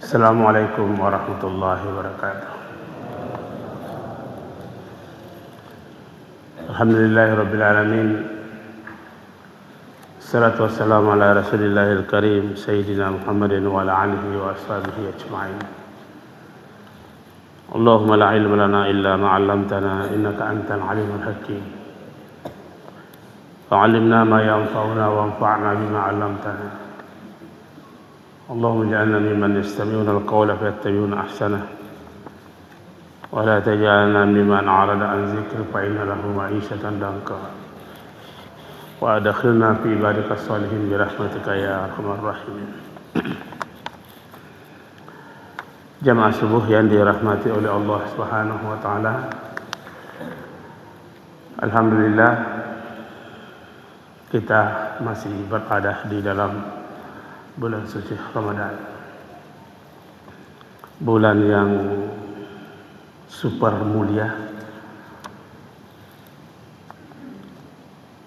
Assalamualaikum warahmatullahi wabarakatuh. Alhamdulillahirabbil alamin. Assalatu wassalamu ala Rasulillahil karim sayyidina Muhammadin wa ala alihi wa ashabihi ajma'in. Allahumma la ilma lana illa ma 'allamtana innaka antal alimul hakim. Fa'allimna ma yanfa'una wanfa'na bima 'allamtana. اللهم اجعلنا ممن يستمعون القول فيتبعون احسنه ولا تجعلنا ممن اعرض عن ذكر فان له معيشه ضنكا وادخلنا في عبادك الصالحين برحمتك يا ارحم الراحمين. Jamaah subuh yang dirahmati oleh Allah Subhanahu wa taala. Alhamdulillah kita masih berada di dalam bulan suci Ramadan, bulan yang super mulia,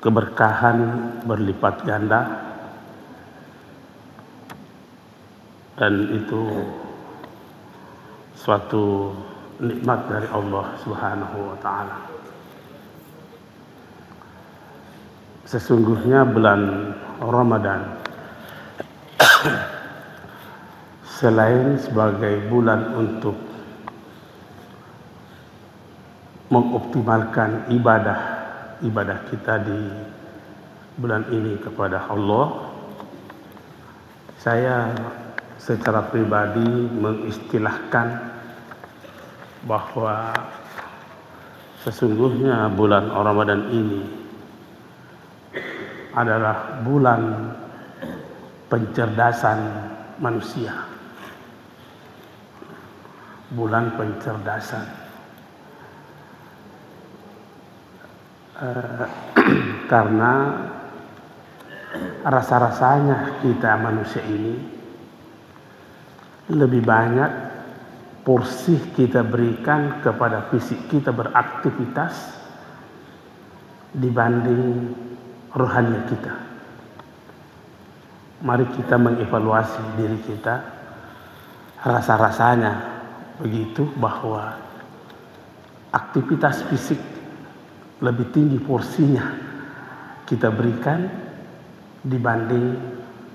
keberkahan berlipat ganda, dan itu suatu nikmat dari Allah Subhanahu wa taala. Sesungguhnya bulan Ramadan selain sebagai bulan untuk mengoptimalkan ibadah kita di bulan ini kepada Allah, saya secara pribadi mengistilahkan bahwa sesungguhnya bulan Ramadan ini adalah bulan pencerdasan manusia, bulan pencerdasan. Karena rasa-rasanya kita manusia ini lebih banyak porsi kita berikan kepada fisik kita beraktivitas dibanding rohani kita. Mari kita mengevaluasi diri kita. Rasa-rasanya begitu bahwa aktivitas fisik lebih tinggi porsinya kita berikan dibanding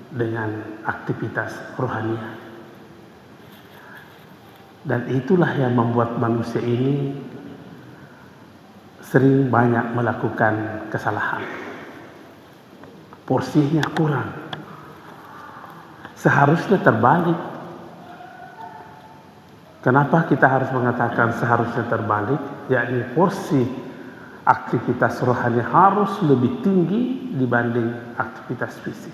dengan aktivitas rohani. Dan itulah yang membuat manusia ini sering banyak melakukan kesalahan. Porsinya kurang. Seharusnya terbalik. Kenapa kita harus mengatakan seharusnya terbalik? Yakni porsi aktivitas rohani harus lebih tinggi dibanding aktivitas fisik.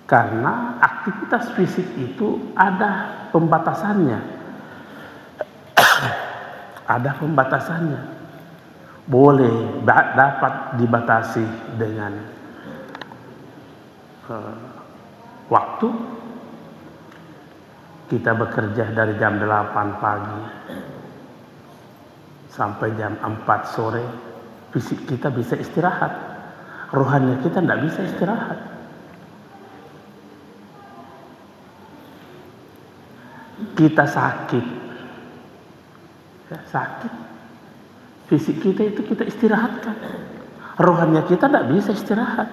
Karena aktivitas fisik itu ada pembatasannya. Ada pembatasannya. Boleh dapat dibatasi dengan waktu. Kita bekerja dari jam 8 pagi sampai jam 4 sore, fisik kita bisa istirahat, rohani kita tidak bisa istirahat. Kita sakit, fisik kita itu kita istirahatkan, rohani kita tidak bisa istirahat.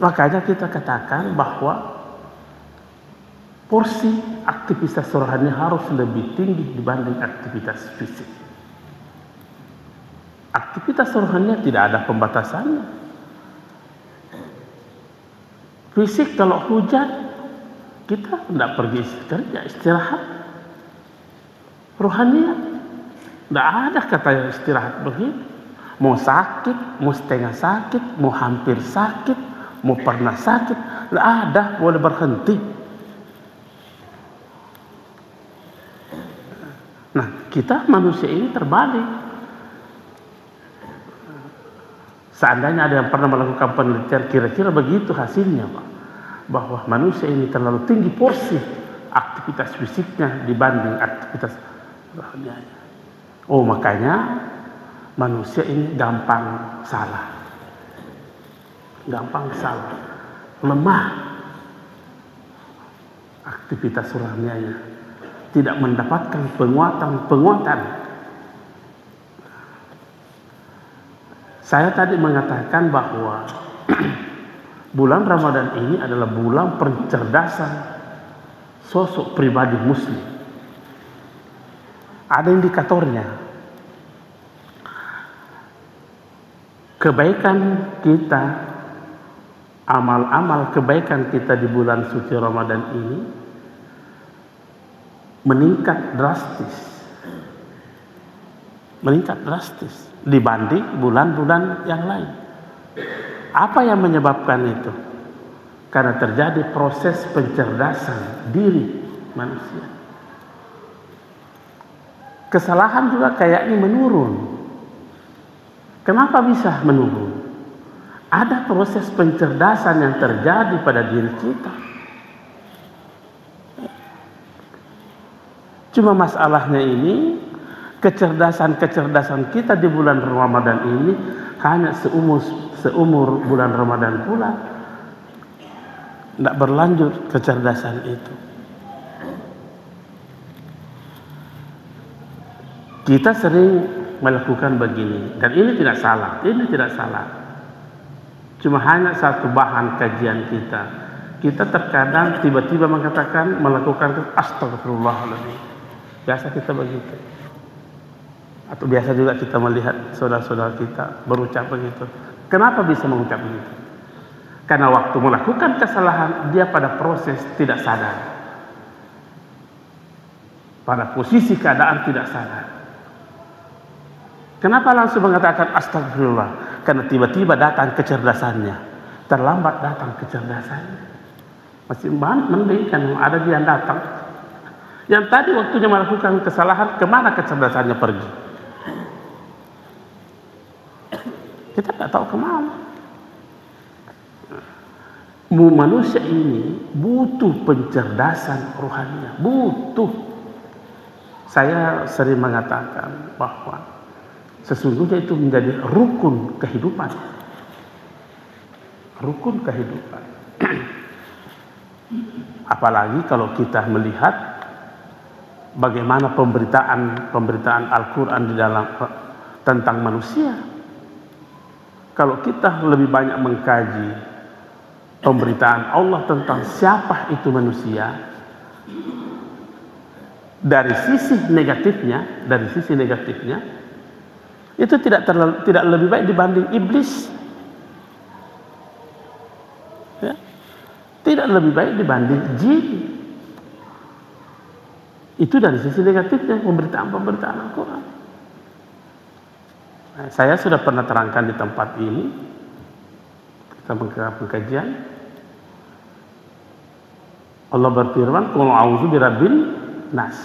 Makanya kita katakan bahwa porsi aktivitas rohani harus lebih tinggi dibanding aktivitas fisik. Aktivitas rohani tidak ada pembatasannya. Fisik kalau hujan kita tidak pergi kerja, istirahat. Rohani tidak ada kata yang istirahat begitu. Mau sakit, mau setengah sakit, mau hampir sakit, mau pernah sakit, tidak ada boleh berhenti. Nah, kita manusia ini terbalik. Seandainya ada yang pernah melakukan penelitian, kira-kira begitu hasilnya, Pak. Bahwa manusia ini terlalu tinggi porsi aktivitas fisiknya dibanding aktivitas rohanianya. Oh, makanya manusia ini gampang salah. lemah aktivitas rohanianya, tidak mendapatkan penguatan. Saya tadi mengatakan bahwa bulan Ramadan ini adalah bulan pencerdasan sosok pribadi muslim. Ada indikatornya. Kebaikan kita, amal-amal kebaikan kita di bulan suci Ramadan ini meningkat drastis dibanding bulan-bulan yang lain. Apa yang menyebabkan itu? Karena terjadi proses pencerdasan diri manusia. Kesalahan juga kayaknya menurun. Kenapa bisa menurun? Ada proses pencerdasan yang terjadi pada diri kita. Cuma masalahnya ini, kecerdasan kita di bulan Ramadan ini hanya seumur bulan Ramadan pula. Tidak berlanjut kecerdasan itu. Kita sering melakukan begini, dan ini tidak salah. Cuma hanya satu bahan kajian kita. Kita terkadang tiba-tiba melakukan astagfirullahaladzim. Biasa kita begitu. Atau biasa juga kita melihat saudara-saudara kita berucap begitu. Kenapa bisa mengucap begitu? Karena waktu melakukan kesalahan, dia pada proses tidak sadar. Pada posisi keadaan tidak sadar. Kenapa langsung mengatakan astagfirullah? Karena tiba-tiba datang kecerdasannya. Terlambat datang kecerdasannya. Masih mending kan ada dia yang datang. Yang tadi waktunya melakukan kesalahan, kemana kecerdasannya pergi? Kita tidak tahu kemana. Manusia ini butuh pencerdasan rohaninya. Butuh. Saya sering mengatakan bahwa sesungguhnya itu menjadi rukun kehidupan. Rukun kehidupan. Apalagi kalau kita melihat bagaimana pemberitaan Al-Quran di dalam tentang manusia. Kalau kita lebih banyak mengkaji pemberitaan Allah tentang siapa itu manusia, dari sisi negatifnya itu tidak lebih baik dibanding iblis, ya. Tidak lebih baik dibanding jin. Itu dari sisi negatifnya pemberitaan Al-Quran. Nah, saya sudah pernah terangkan di tempat ini, kita mengadakan pengkajian. Allah berfirman, "Qul a'udzu birabbin nas,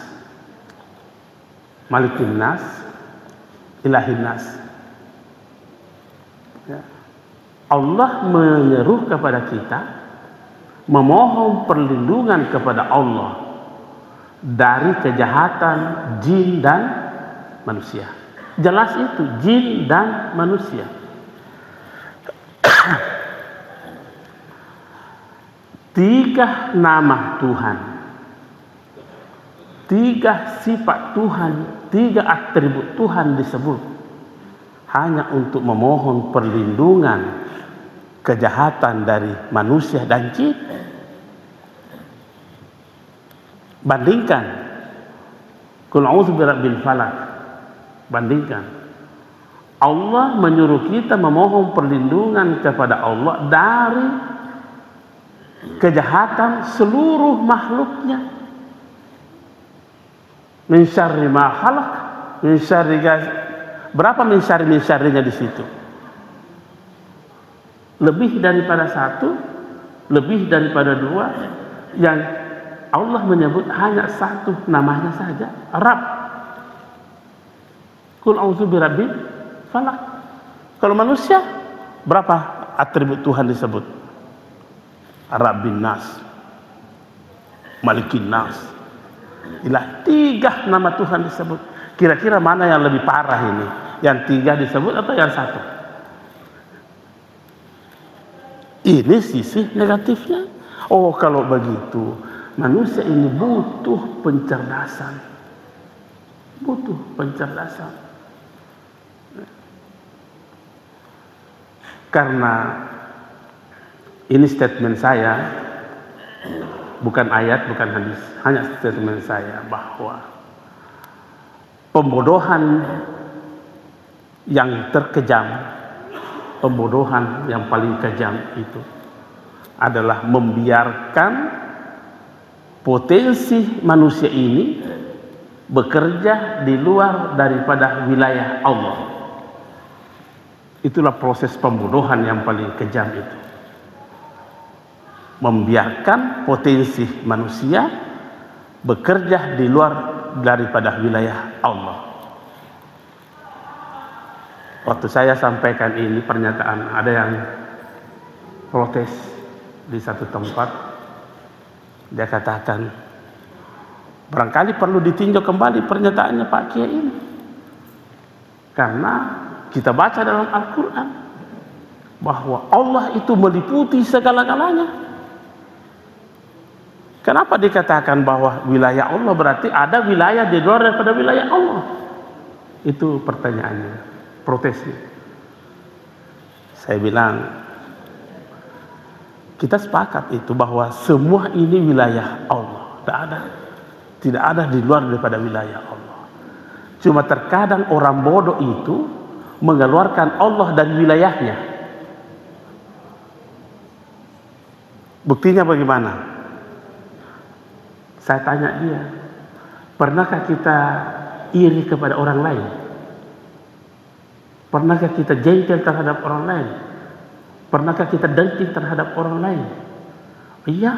malikin nas, ilahin nas." Ya. Allah menyeru kepada kita memohon perlindungan kepada Allah dari kejahatan jin dan manusia. Jelas itu, jin dan manusia. Tiga nama Tuhan, tiga sifat Tuhan, tiga atribut Tuhan disebut hanya untuk memohon perlindungan kejahatan dari manusia dan jin. Bandingkan Qul a'udzu birabbil falaq. Bandingkan. Allah menyuruh kita memohon perlindungan kepada Allah dari kejahatan seluruh makhluknya. Min syarri ma khalaq, min syarri berapa min syarrinya di situ? Lebih daripada satu, lebih daripada dua. Yang Allah menyebut hanya satu namanya saja, Rabb. Qul a'udzu birabbil falaq. Kalau manusia, berapa atribut Tuhan disebut? Rabbin nas, Malikin nas. Ilah, tiga nama Tuhan disebut. Kira-kira mana yang lebih parah ini? Yang tiga disebut atau yang satu? Ini sisi negatifnya. Oh, kalau begitu manusia ini butuh pencerdasan. Butuh pencerdasan. Karena ini statement saya, bukan ayat, bukan hadis, hanya statement saya bahwa pembodohan yang terkejam, pembodohan yang paling kejam itu adalah membiarkan potensi manusia ini bekerja di luar daripada wilayah Allah. Itulah proses pembodohan yang paling kejam itu. Membiarkan potensi manusia bekerja di luar daripada wilayah Allah. Waktu saya sampaikan ini pernyataan, ada yang protes di satu tempat. Dia katakan, barangkali perlu ditinjau kembali pernyataannya Pak Kiai ini. Karena kita baca dalam Al-Quran bahwa Allah itu meliputi segala-galanya. Kenapa dikatakan bahwa wilayah Allah berarti ada wilayah di luar daripada wilayah Allah? Itu pertanyaannya, protesnya. Saya bilang, kita sepakat itu bahwa semua ini wilayah Allah. Tidak ada di luar daripada wilayah Allah. Cuma terkadang orang bodoh itu mengeluarkan Allah dari wilayahnya. Buktinya bagaimana? Saya tanya dia, pernahkah kita iri kepada orang lain? Pernahkah kita jengkel terhadap orang lain? Pernahkah kita dengki terhadap orang lain? Iya.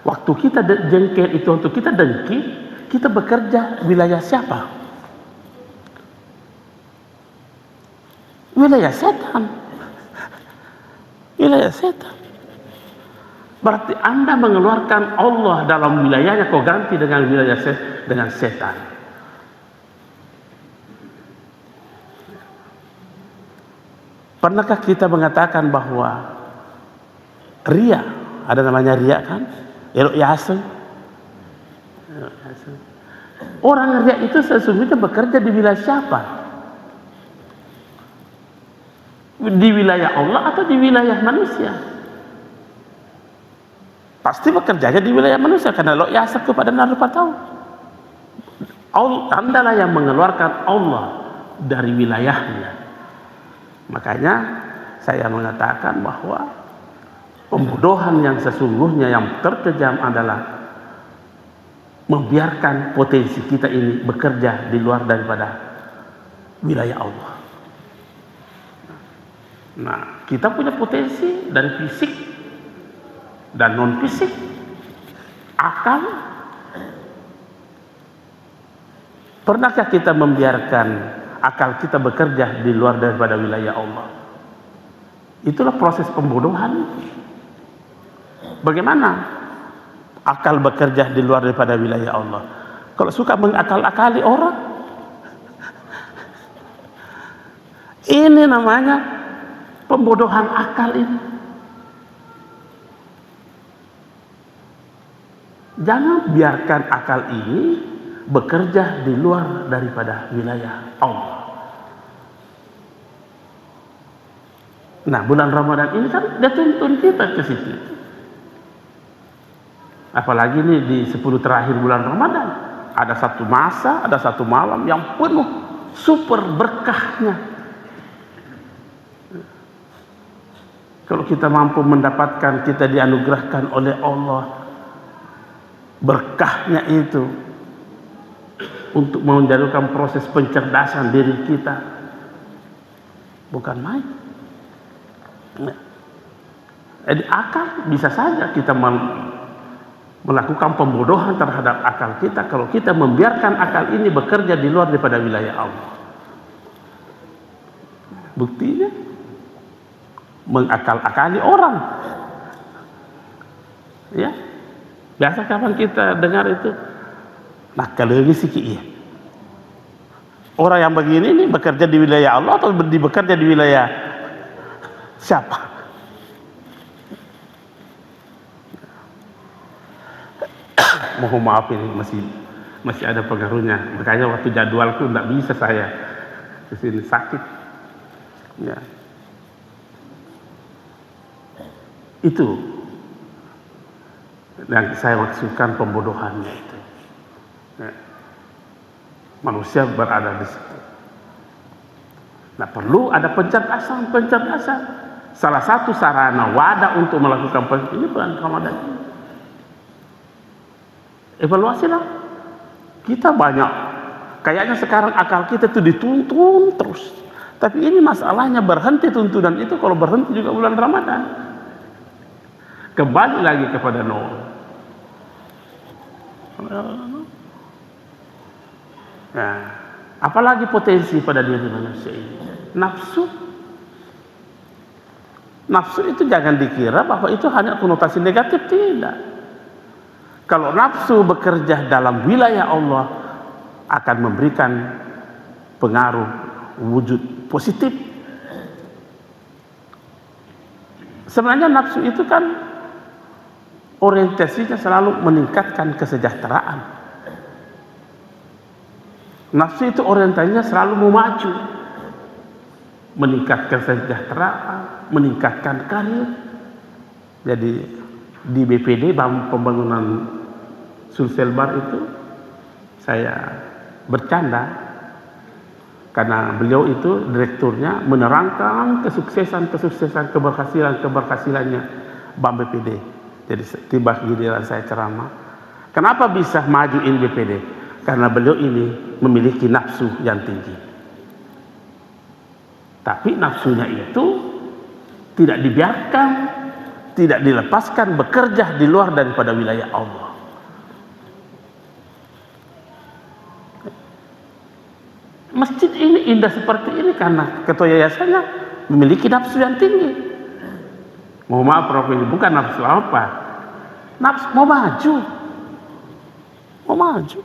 Waktu kita jengkel itu, untuk kita dengki, kita bekerja wilayah siapa? Wilayah setan. Wilayah setan. Berarti Anda mengeluarkan Allah dalam wilayahnya, kau ganti dengan wilayah dengan setan. Pernahkah kita mengatakan bahwa ria, ada namanya ria kan? Elok yasin. Orang ria itu sesungguhnya bekerja di wilayah siapa? Di wilayah Allah atau di wilayah manusia? Pasti bekerjanya di wilayah manusia, karena lo yasak kepada narupa tahu. Anda lah yang mengeluarkan Allah dari wilayahnya. Makanya saya mengatakan bahwa pembodohan yang sesungguhnya yang terkejam adalah membiarkan potensi kita ini bekerja di luar daripada wilayah Allah. Nah, kita punya potensi dari fisik dan non fisik, akal. Pernahkah kita membiarkan akal kita bekerja di luar daripada wilayah Allah? Itulah proses pembodohan. Bagaimana akal bekerja di luar daripada wilayah Allah? Kalau suka mengakal-akali orang, ini namanya pembodohan akal ini. Jangan biarkan akal ini bekerja di luar daripada wilayah Allah. Nah, bulan Ramadan ini kan dia tuntun kita ke situ. Apalagi ini di 10 terakhir bulan Ramadan, ada satu masa, ada satu malam yang penuh super berkahnya. Kalau kita mampu mendapatkan, kita dianugerahkan oleh Allah berkahnya itu untuk menjalankan proses pencerdasan diri kita, bukan main. Jadi akal bisa saja kita melakukan pembodohan terhadap akal kita kalau kita membiarkan akal ini bekerja di luar daripada wilayah Allah. Buktinya mengakal-akali orang. Ya, biasa kapan kita dengar itu? Nah, kalau ini sikit ya. Orang yang begini ini bekerja di wilayah Allah atau bekerja di wilayah siapa? mohon maaf ini masih ada pengaruhnya. Makanya waktu jadwalku nggak bisa saya kesini, sakit. Ya. Itu yang saya maksudkan pembodohannya itu. Ya. Manusia berada di situ. Nah, perlu ada pencerdasan. Salah satu sarana wadah untuk melakukan ini bulan Ramadan ini. Evaluasilah. Kita banyak, kayaknya sekarang akal kita itu dituntun terus. Tapi ini masalahnya berhenti tuntunan itu kalau berhenti juga bulan Ramadan. Kembali lagi kepada nol. Nah, apalagi potensi pada diri manusia ini? Nafsu itu jangan dikira bahwa itu hanya konotasi negatif, tidak. Kalau nafsu bekerja dalam wilayah Allah akan memberikan pengaruh wujud positif. Sebenarnya nafsu itu kan orientasinya selalu meningkatkan kesejahteraan. Nafsu itu orientasinya selalu memacu, meningkatkan kesejahteraan, meningkatkan karir. Jadi di BPD pembangunan Sulselbar itu saya bercanda karena beliau itu direkturnya menerangkan kesuksesan keberhasilannya BAM BPD. Jadi tiba giliran saya ceramah, kenapa bisa majuin BPD? Karena beliau ini memiliki nafsu yang tinggi. Tapi nafsunya itu tidak dibiarkan, tidak dilepaskan bekerja di luar daripada wilayah Allah. Masjid ini indah seperti ini karena ketua yayasannya memiliki nafsu yang tinggi. Mohon maaf Prof, ini bukan nafsu apa? Nafsu mau maju.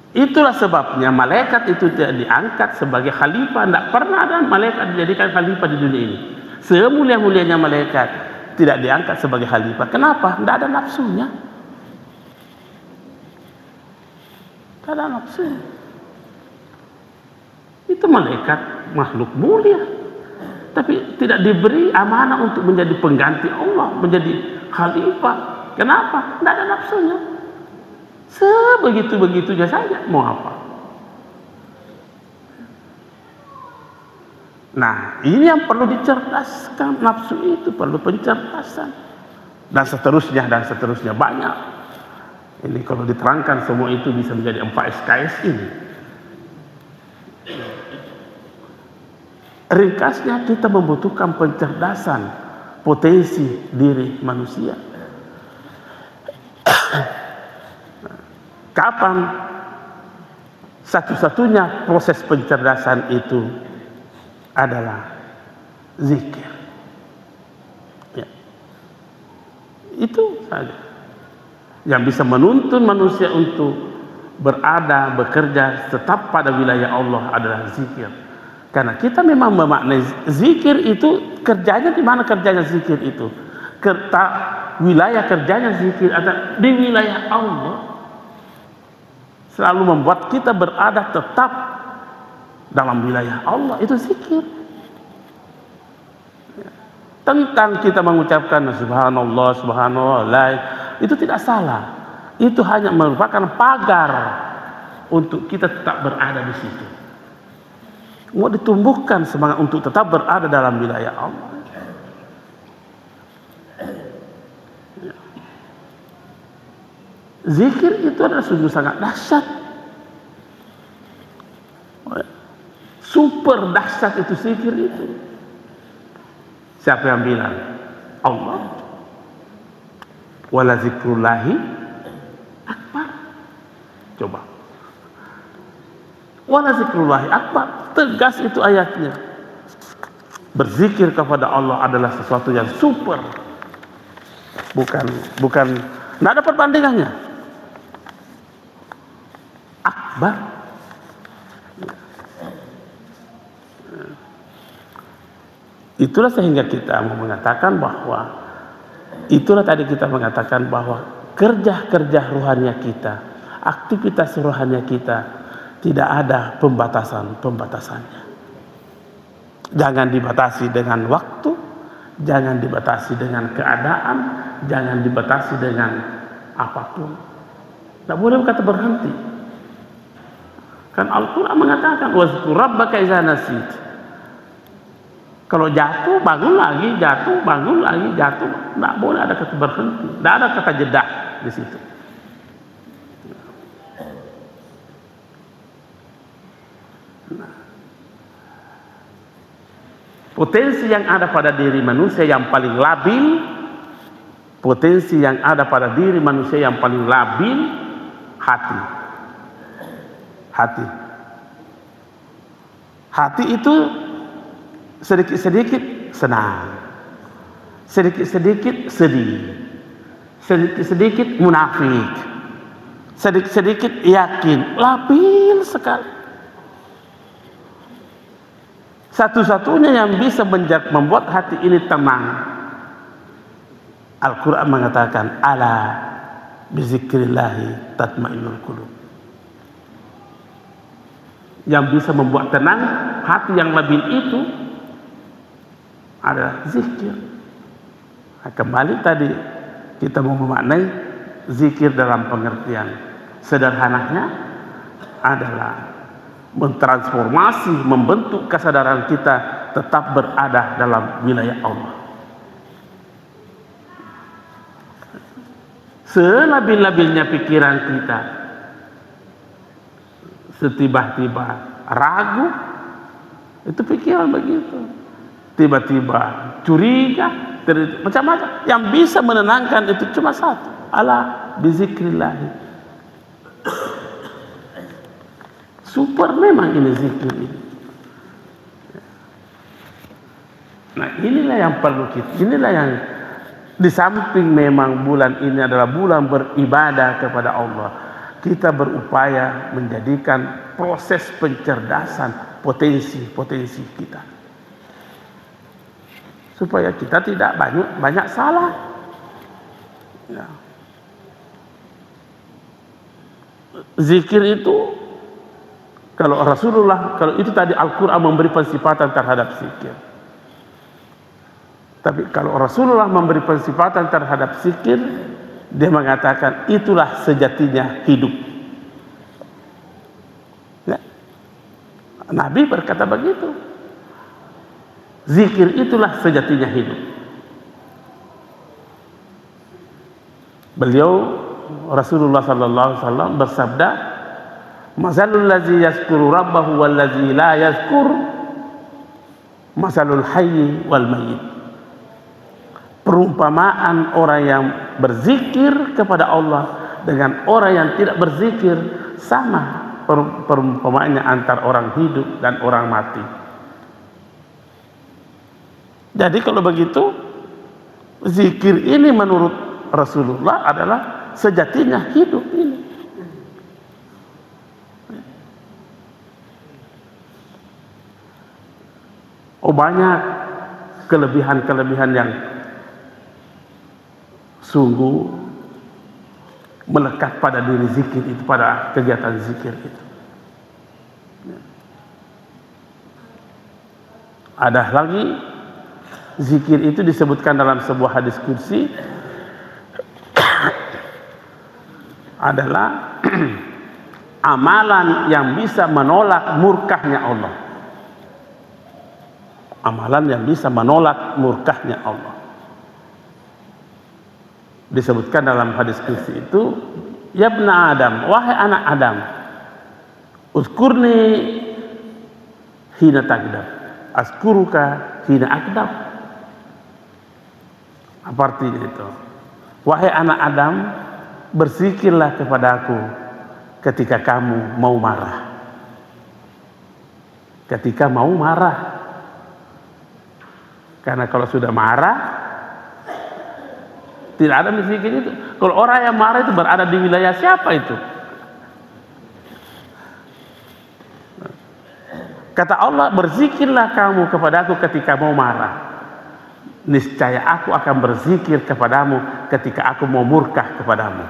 Itulah sebabnya malaikat itu tidak diangkat sebagai khalifah. Tidak pernah ada malaikat dijadikan khalifah di dunia ini. Semulia-mulianya malaikat tidak diangkat sebagai khalifah. Kenapa? Tidak ada nafsunya. Tidak ada nafsunya. Itu malaikat makhluk mulia, tapi tidak diberi amanah untuk menjadi pengganti Allah, menjadi khalifah. Kenapa? Tidak ada nafsunya. Sebegitu-begitunya saja, mau apa? Nah, ini yang perlu dicerdaskan. Nafsu itu perlu pencerdasan. Dan seterusnya banyak. Ini kalau diterangkan semua itu bisa menjadi 4 SKS ini. Ringkasnya kita membutuhkan pencerdasan potensi diri manusia. Kapan satu-satunya proses pencerdasan itu adalah zikir. Ya. Itu saja yang bisa menuntun manusia untuk berada, bekerja tetap pada wilayah Allah adalah zikir. Karena kita memang memaknai zikir itu kerjanya di mana kerjanya zikir itu? Wilayah kerjanya zikir ada di wilayah Allah. Selalu membuat kita berada tetap dalam wilayah Allah, itu zikir. Tentang kita mengucapkan subhanallah, subhanallah, itu tidak salah. Itu hanya merupakan pagar untuk kita tetap berada di situ. Mau ditumbuhkan semangat untuk tetap berada dalam wilayah Allah. Zikir itu adalah sungguh sangat dahsyat. Super dahsyat itu zikir itu. Siapa yang bilang? Allah. Wala zikrullahi akbar. Coba. Wala zikrullahi akbar. Tegas itu ayatnya. Berzikir kepada Allah adalah sesuatu yang super. Bukan tidak ada perbandingannya. Akbar. Itulah sehingga kita mau mengatakan bahwa Itulah tadi kita mengatakan bahwa kerja-kerja rohania kita, aktivitas rohania kita tidak ada pembatasannya. Jangan dibatasi dengan waktu, jangan dibatasi dengan keadaan, jangan dibatasi dengan apapun. Tidak boleh kata berhenti. Kan Al-Quran mengatakan wazkur rabbaka idza nasit. Kalau jatuh bangun lagi, jatuh bangun lagi, jatuh. Tidak boleh ada kata berhenti, tidak ada kata jeda di situ. Potensi yang ada pada diri manusia yang paling labil, potensi yang ada pada diri manusia yang paling labil, hati. Hati itu sedikit-sedikit senang, sedikit-sedikit sedih, sedikit-sedikit munafik, sedikit-sedikit yakin, labil sekali. Satu-satunya yang bisa membuat hati ini tenang, Al-Quran mengatakan ala bizikrillahi tatmainnul qulub. Yang bisa membuat tenang hati yang labil itu adalah zikir. Nah, kembali tadi kita mau memaknai zikir dalam pengertian sederhananya adalah mentransformasi, membentuk kesadaran kita tetap berada dalam wilayah Allah. Selabil-labilnya pikiran kita, setiba-tiba ragu, itu pikiran begitu. Tiba-tiba curiga, macam-macam. Yang bisa menenangkan itu cuma satu, ala bizikrillah. Super memang ini zikir ini. Nah, inilah yang perlu kita, inilah yang di samping memang bulan ini adalah bulan beribadah kepada Allah, kita berupaya menjadikan proses pencerdasan potensi-potensi kita, supaya kita tidak banyak salah. Ya. Zikir itu, kalau itu tadi Al-Quran memberi pensifatan terhadap zikir. Tapi kalau Rasulullah memberi pensifatan terhadap zikir, dia mengatakan itulah sejatinya hidup. Ya. Nabi berkata begitu. Zikir itulah sejatinya hidup. Beliau Rasulullah sallallahu alaihi wasallam bersabda, "Masalul ladzi yazkuru rabbahu wal ladzi la yazkur masalul hayy wal mayyit." Perumpamaan orang yang berzikir kepada Allah dengan orang yang tidak berzikir sama perumpamaannya antara orang hidup dan orang mati. Jadi kalau begitu, zikir ini menurut Rasulullah adalah sejatinya hidup ini. Oh, banyak kelebihan-kelebihan yang sungguh melekat pada diri zikir itu, pada kegiatan zikir itu. Ada lagi, zikir itu disebutkan dalam sebuah hadis kursi adalah amalan yang bisa menolak murkahnya Allah. Amalan yang bisa menolak murkahnya Allah. Disebutkan dalam hadis kursi itu, ya ibna Adam, wahai anak Adam, uzkurni hina tagdab, azkuruka hina akdab. Apa artinya itu? Wahai anak Adam, berzikirlah kepadaku ketika kamu mau marah. Ketika mau marah. Karena kalau sudah marah, tidak ada zikir itu. Kalau orang yang marah itu berada di wilayah siapa itu? Kata Allah, berzikirlah kamu kepadaku ketika mau marah. niscaya aku akan berzikir kepadamu ketika aku mau murka kepadamu.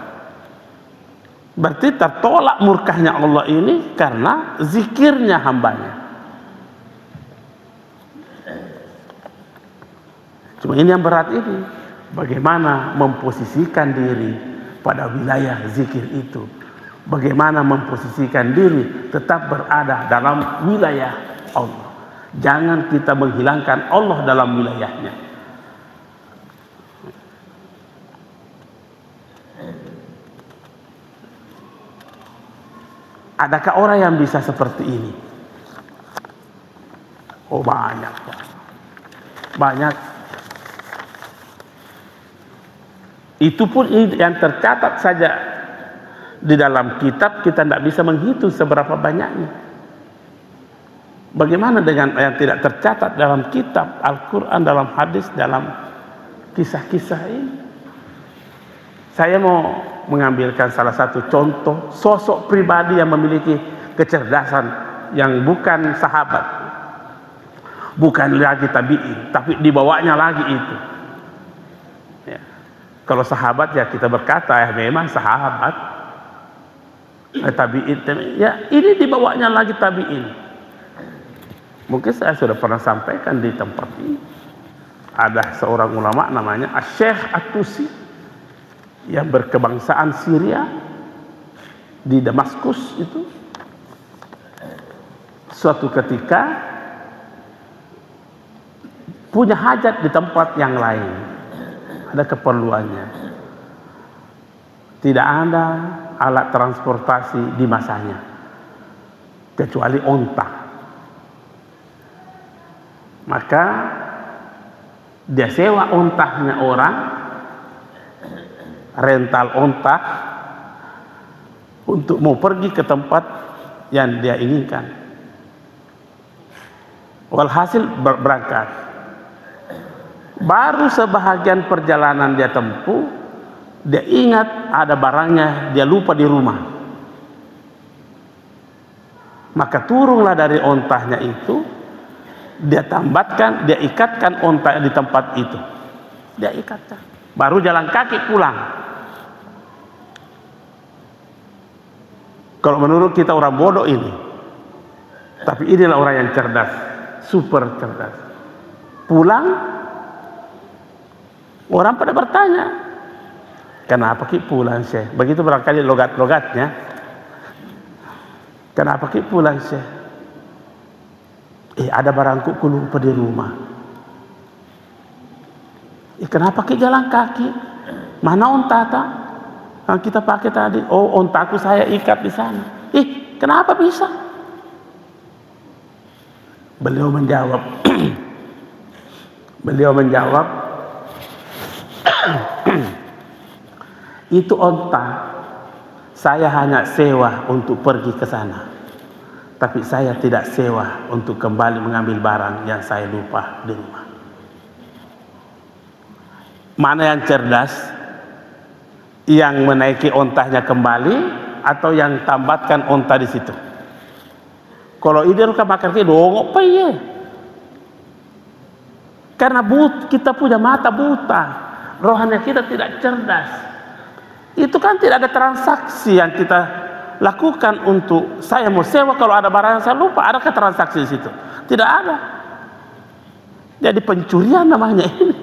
Berarti tertolak murkahnya Allah ini karena zikirnya hambanya. Cuma ini yang berat ini, bagaimana memposisikan diri pada wilayah zikir itu, bagaimana memposisikan diri tetap berada dalam wilayah Allah. Jangan kita menghilangkan Allah dalam wilayahnya. Adakah orang yang bisa seperti ini? Oh banyak, Pak. Banyak. Itu pun yang tercatat saja di dalam kitab, kita tidak bisa menghitung seberapa banyaknya. Bagaimana dengan yang tidak tercatat dalam kitab Al-Quran, dalam hadis, dalam kisah-kisah ini? Saya mau mengambilkan salah satu contoh sosok pribadi yang memiliki kecerdasan yang bukan sahabat, bukan lagi tabi'in, tapi dibawanya lagi itu. Ya. Kalau sahabat ya kita berkata ya memang sahabat, tabi'in, ya ini dibawanya lagi tabi'in. Mungkin saya sudah pernah sampaikan di tempat ini. Ada seorang ulama namanya Syekh At-Tusi yang berkebangsaan Syria di Damaskus itu. Suatu ketika punya hajat di tempat yang lain, ada keperluannya. Tidak ada alat transportasi di masanya kecuali onta. Maka dia sewa ontahnya orang, rental onta untuk mau pergi ke tempat yang dia inginkan. Walhasil berangkat. Baru sebahagian perjalanan dia tempuh, dia ingat ada barangnya, dia lupa di rumah. Maka turunlah dari ontahnya itu, dia tambatkan, dia ikatkan onta di tempat itu. Dia ikatkan. Baru jalan kaki pulang. Kalau menurut kita orang bodoh ini, tapi inilah orang yang cerdas, super cerdas. Pulang, orang pada bertanya, kenapa ki pulang Syekh? Begitu barangkali logat-logatnya. Kenapa ki pulang Syekh? Ada barangku lupa di rumah. Kenapa ki jalan kaki? Mana onta yang kita pakai tadi? Oh, ontaku saya ikat di sana. Kenapa bisa? Beliau menjawab. Beliau menjawab, itu onta saya hanya sewa untuk pergi ke sana, tapi saya tidak sewa untuk kembali mengambil barang yang saya lupa di rumah. Mana yang cerdas? Yang menaiki ontahnya kembali atau yang tambatkan onta di situ? Kalau ide kan makan ke dong, apa ya? Karena kita punya mata buta, rohani kita tidak cerdas. Itu kan tidak ada transaksi yang kita lakukan untuk saya mau sewa kalau ada barang yang saya lupa. Adakah transaksi di situ? Tidak ada. Jadi pencurian namanya ini.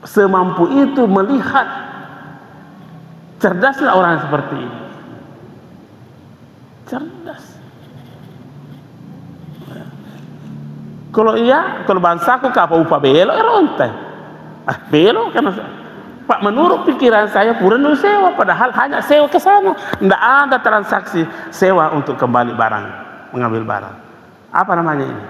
Semampu itu melihat. Cerdaslah orang seperti ini. Cerdas. Kalau kalau bangsaku ke apa upah belok rontai. Belok karena Pak, menurut pikiran saya pura nu sewa, padahal hanya sewa ke sana. Tidak ada transaksi sewa untuk kembali barang, mengambil barang. Apa namanya ini?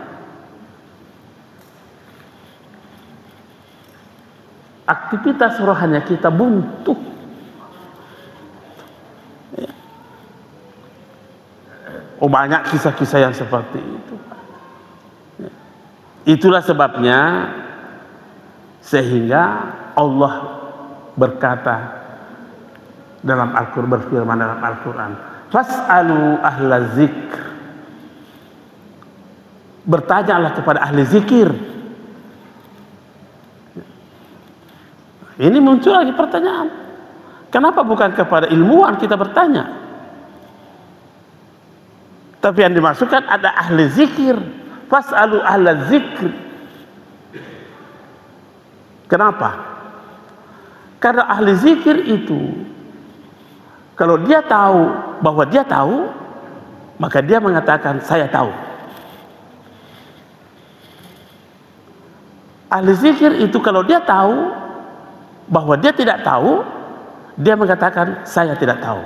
Aktivitas rohani kita buntu. Oh, banyak kisah-kisah yang seperti itu. Itulah sebabnya sehingga Allah berkata dalam Al-Quran, berfirman dalam Al-Quran, fas'alu ahla zikr, bertanyalah kepada ahli zikir. Ini muncul lagi pertanyaan, kenapa bukan kepada ilmuwan kita bertanya, tapi yang dimasukkan ada ahli zikir, fas'alu ahla zikr. Kenapa? Karena ahli zikir itu kalau dia tahu bahwa dia tahu, maka dia mengatakan saya tahu. Ahli zikir itu kalau dia tahu bahwa dia tidak tahu, dia mengatakan saya tidak tahu.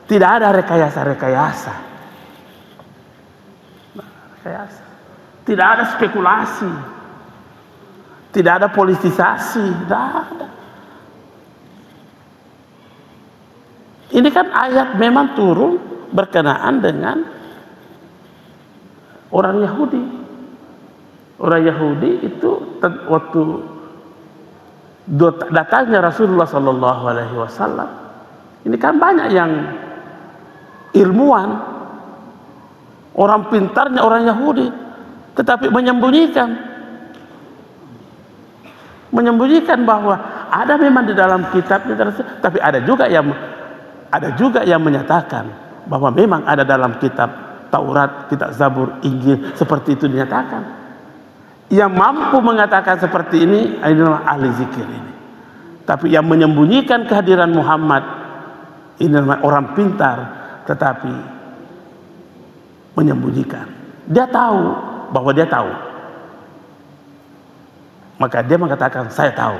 Tidak ada rekayasa-rekayasa. Tidak ada spekulasi. Tidak ada politisasi. Tidak ada. Ini kan ayat memang turun berkenaan dengan orang Yahudi. Orang Yahudi itu waktu datangnya Rasulullah SAW, ini kan banyak yang ilmuwan, orang pintarnya orang Yahudi, tetapi menyembunyikan bahwa ada memang di dalam kitabnya, tapi ada juga yang menyatakan bahwa memang ada dalam kitab Taurat, kitab Zabur, Injil, seperti itu dinyatakan. Yang mampu mengatakan seperti ini adalah ahli zikir ini. Tapi yang menyembunyikan kehadiran Muhammad ini adalah orang pintar, tetapi menyembunyikan. Dia tahu bahwa dia tahu, maka dia mengatakan saya tahu.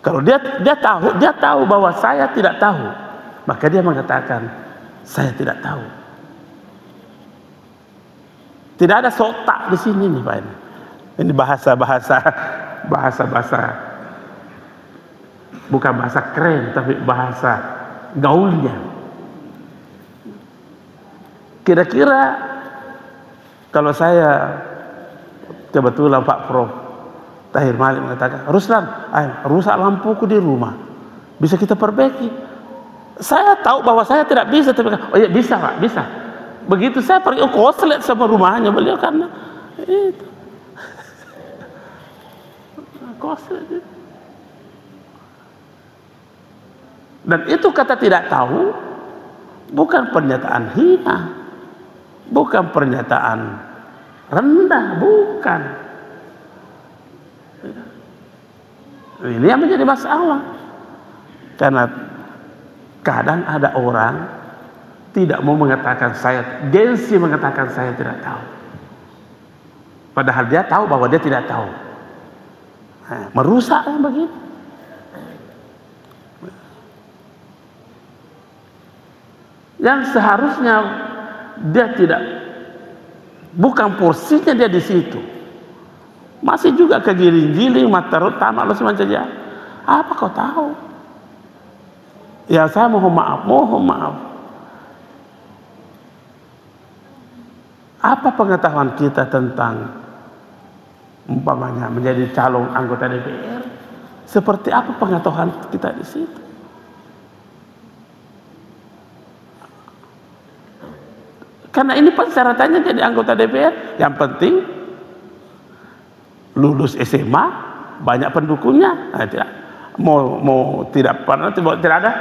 Kalau dia tahu bahwa saya tidak tahu, maka dia mengatakan saya tidak tahu. Tidak ada sotak di sini nih Pak. Ini bahasa bukan bahasa keren, tapi bahasa gaulnya. Kira-kira kalau saya kebetulan Pak Prof Tahir Malik mengatakan, Ruslan, rusak lampuku di rumah, bisa kita perbaiki. Saya tahu bahwa saya tidak bisa, tapi oh ya bisa Pak, bisa. Begitu saya pergi koslet sama rumahnya beliau karena itu koslet. Dan itu kata tidak tahu bukan pernyataan hina, bukan pernyataan rendah, bukan. Ini yang menjadi masalah, karena kadang ada orang tidak mau mengatakan gengsi mengatakan saya tidak tahu, padahal dia tahu bahwa dia tidak tahu. Merusak yang begitu. Yang seharusnya dia bukan porsinya dia di situ, masih juga kegiling-giling matarut tamak lo semacam saja. Apa kau tahu? Ya saya mohon maaf. Apa pengetahuan kita tentang umpamanya menjadi calon anggota DPR? Seperti apa pengetahuan kita di situ? Karena ini persyaratannya jadi anggota DPR, yang penting lulus SMA, banyak pendukungnya. Nah, tidak mau tidak pernah tidak ada.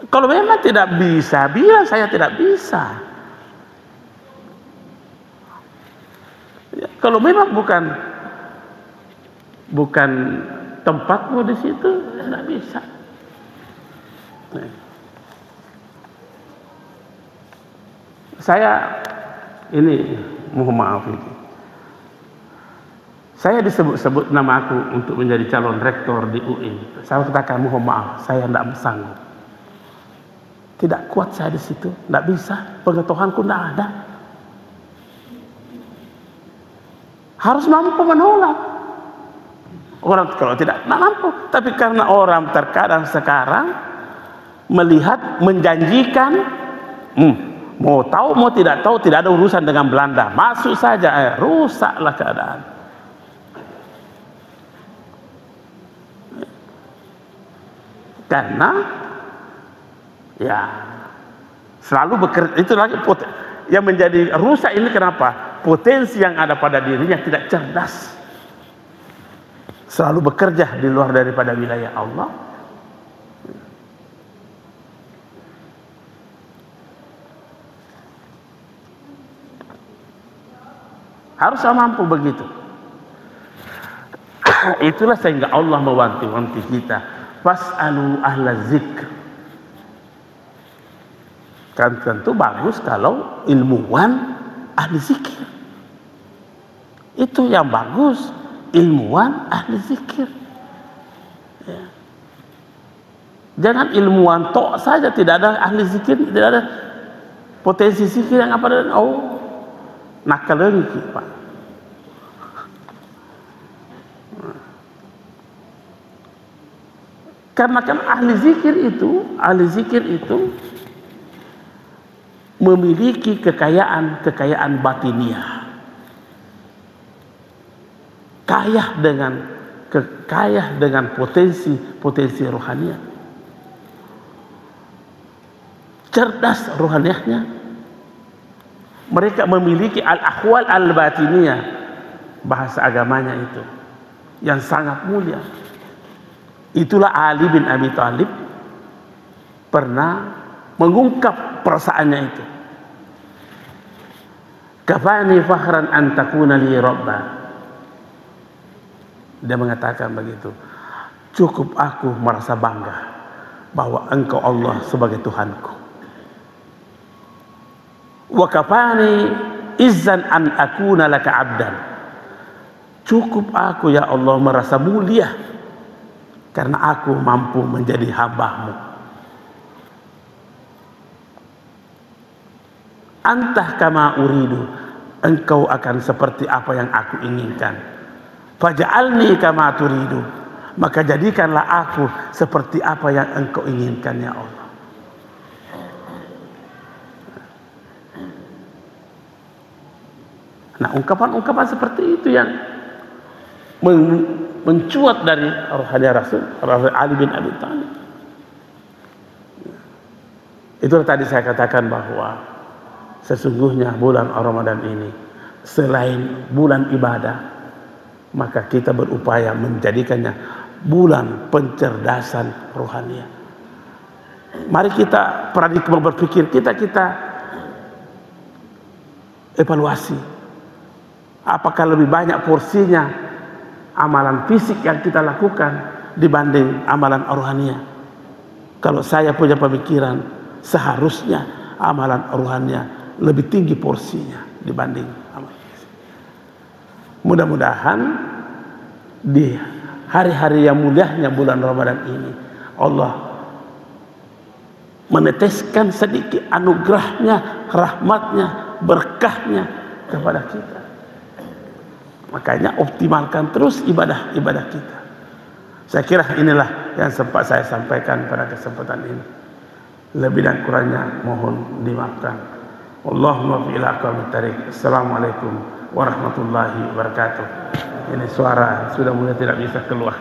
Kalau memang tidak bisa, bilang saya tidak bisa. Ya, kalau memang bukan tempatmu di situ, tidak bisa. Saya ini mohon maaf ini. Saya disebut-sebut nama aku untuk menjadi calon rektor di UI. Saya katakan mohon maaf, saya tidak sanggup. Tidak kuat saya di situ, tidak bisa, pengetahuanku tidak ada. Harus mampu menolak. Orang kalau tidak mampu, tapi karena orang terkadang sekarang melihat menjanjikan, mau tahu mau tidak tahu tidak ada urusan dengan Belanda, masuk saja, rusaklah keadaan. Karena ya selalu bekerja itu lagi yang menjadi rusak ini. Kenapa? potensi yang ada pada dirinya tidak cerdas, selalu bekerja di luar daripada wilayah Allah. Harus mampu begitu. Itulah sehingga Allah mewanti-wanti kita, fas'alu ahla zikr. Kan tentu bagus kalau ilmuwan ahli zikir. Itu yang bagus, ilmuwan ahli zikir. Ya. Jangan ilmuwan tok saja, tidak ada ahli zikir, tidak ada potensi zikir yang apa dan nakal lagi, Pak. Karena kan ahli zikir itu memiliki kekayaan batiniah, kaya dengan potensi rohaniah, cerdas rohaniahnya. Mereka memiliki al-ahwal al-batiniyah, bahasa agamanya itu yang sangat mulia. Itulah Ali bin Abi Thalib pernah mengungkap perasaannya itu. Kafani fakhran an takuna li rabba. Dia mengatakan begitu. Cukup aku merasa bangga bahwa engkau Allah sebagai Tuhanku. Wa kafani izzan an akuna laka abdan. Cukup aku ya Allah merasa mulia karena aku mampu menjadi hamba-Mu. Antah kama uridu, engkau akan seperti apa yang aku inginkan. Faj'alni kama turidu, maka jadikanlah aku seperti apa yang engkau inginkan ya Allah. Nah, ungkapan-ungkapan seperti itu yang mencuat dari rohani Rasul Ali bin Abi Thalib. Itulah tadi saya katakan bahwa sesungguhnya bulan Ramadan ini selain bulan ibadah, maka kita berupaya menjadikannya bulan pencerdasan rohani. Mari kita paradigma berpikir kita evaluasi. Apakah lebih banyak porsinya amalan fisik yang kita lakukan dibanding amalan rohaniah? Kalau saya punya pemikiran, seharusnya amalan rohaniah lebih tinggi porsinya dibanding amalan fisik. Mudah-mudahan di hari-hari yang mulianya bulan Ramadan ini Allah meneteskan sedikit anugerahnya, rahmatnya, berkahnya kepada kita. Makanya optimalkan terus ibadah kita. Saya kira inilah yang sempat saya sampaikan pada kesempatan ini. Lebih dan kurangnya mohon dimaafkan. Allahumma fi ila aqwamit thariq. Assalamualaikum warahmatullahi wabarakatuh. Ini suara sudah mulai tidak bisa keluar.